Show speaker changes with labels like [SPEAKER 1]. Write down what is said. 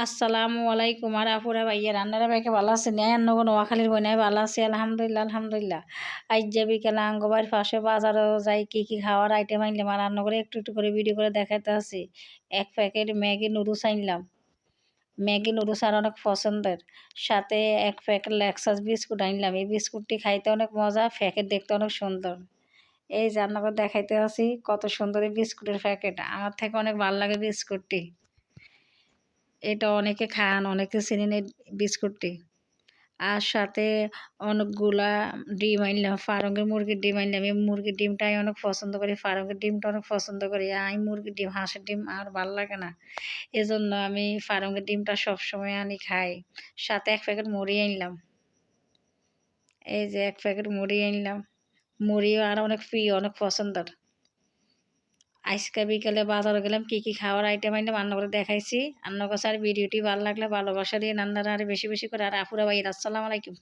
[SPEAKER 1] আসসালামু আলাইকুম আর আপুরা ভাইয়া রান্নারা ভাইকে ভালো আছে ন্যায় আন্নগো নোয়াখালীর বন্যায় ভালো আছে আলহামদুলিল্লাহ আলহামদুলিল্লাহ। আজ যে বিকেলে আঙ্গবাড়ির পাশে বাজারও যাই কি খাওয়ার আইটেম আনলাম আর রান্না করে একটু একটু করে ভিডিও করে দেখাতে আছি। এক প্যাকেট ম্যাগি নুডলস আনলাম। ম্যাগি নুডলস আর অনেক পছন্দের, সাথে এক প্যাকেট লেক্সাস বিস্কুট আনলাম। এই বিস্কুটটি খাইতে অনেক মজা, প্যাকেট দেখতে অনেক সুন্দর। এই রান্না করে দেখাইতে আছি কত সুন্দর এই বিস্কুটের প্যাকেট, আমার থেকে অনেক ভালো লাগে বিস্কুটটি। এটা অনেকে খান, অনেকে চেনেন এই বিস্কুটটি। আর সাথে অনেকগুলা ডিম আনলাম, ফার্মের মুরগির ডিম আনলাম। এই মুরগির ডিমটাই অনেক পছন্দ করি, ফার্মের ডিমটা অনেক পছন্দ করি। আমি মুরগির ডিম, হাঁসের ডিম আর ভালো লাগে না, এজন্য আমি ফার্মের ডিমটা সবসময় আনি খাই। সাথে এক প্যাকেট মুড়ি আনলাম। এই যে এক প্যাকেট মুড়ি আনলাম, মুড়িও আর অনেক প্রিয়, অনেক পছন্দের। আজকে বিকেলে বাজারে গেলাম, কি খাওয়ার আইটেম আনলাম রান্না করে দেখাইছি। রান্না করছে। আর ভিডিওটি ভালো লাগলে ভালোবাসা দিয়ে রান্নাটা আর বেশি বেশি করে। আর আপুরা ভাই আসসালামু আলাইকুম।